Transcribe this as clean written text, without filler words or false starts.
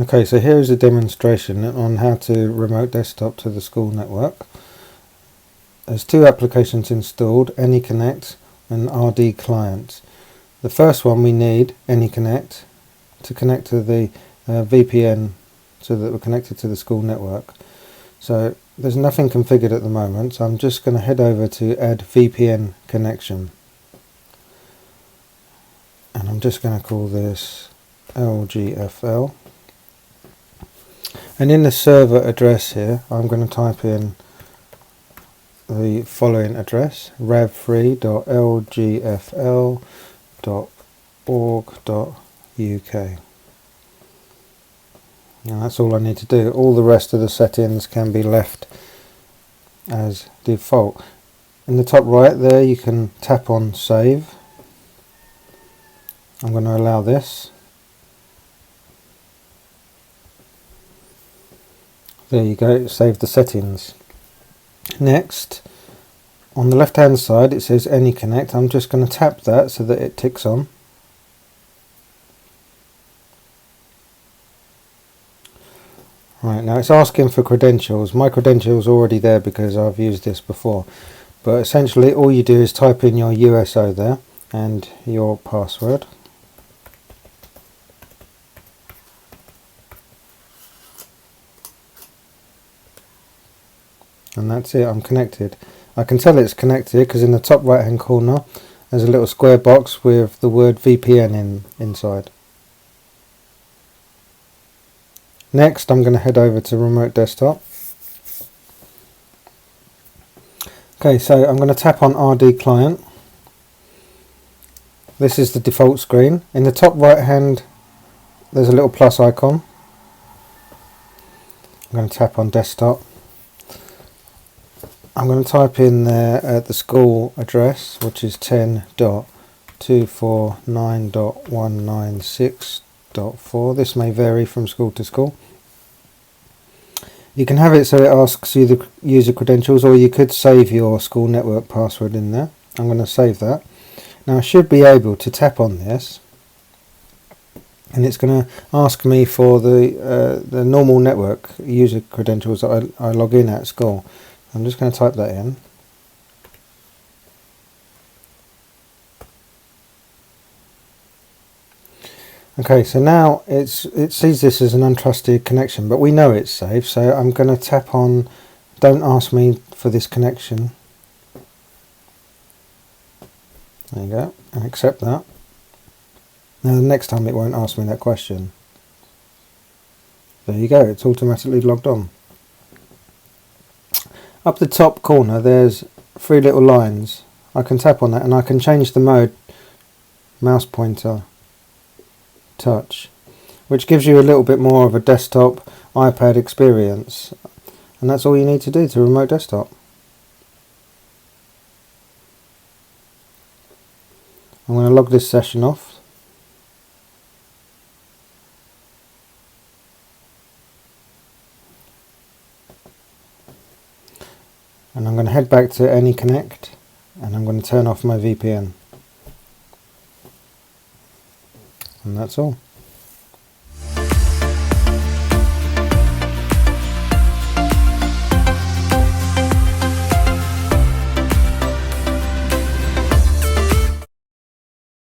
Okay, so here is a demonstration on how to remote desktop to the school network. There's two applications installed, AnyConnect and RD Client. The first one we need, AnyConnect, to connect to the VPN so that we're connected to the school network. So there's nothing configured at the moment, so I'm just going to head over to add VPN connection. And I'm just going to call this LGFL. And in the server address here, I'm going to type in the following address, rav3.lgfl.org.uk. And that's all I need to do. All the rest of the settings can be left as default. In the top right there, you can tap on save. I'm going to allow this. There you go, save the settings. Next, on the left hand side it says AnyConnect. I'm just going to tap that so that it ticks on. Right, now it's asking for credentials. My credentials are already there because I've used this before. But essentially all you do is type in your USO there and your password. And that's it, I'm connected. I can tell it's connected because in the top right hand corner there's a little square box with the word VPN inside. Next I'm going to head over to Remote Desktop. Okay, so I'm going to tap on RD Client. This is the default screen. In the top right hand there's a little plus icon. I'm going to tap on Desktop. I'm going to type in there the school address, which is 10.249.196.4. This may vary from school to school. You can have it so it asks you the user credentials, or you could save your school network password in there. I'm going to save that. Now I should be able to tap on this, and it's going to ask me for the normal network user credentials that I log in at school. I'm just going to type that in. Okay, so now it sees this as an untrusted connection, but we know it's safe, so I'm going to tap on don't ask me for this connection. There you go, and accept that. Now the next time it won't ask me that question. There you go, it's automatically logged on. Up the top corner there's three little lines. I can tap on that and I can change the mode, mouse pointer, touch, which gives you a little bit more of a desktop iPad experience, and that's all you need to do to remote desktop. I'm going to log this session off. And I'm going to head back to AnyConnect and I'm going to turn off my VPN. And that's all.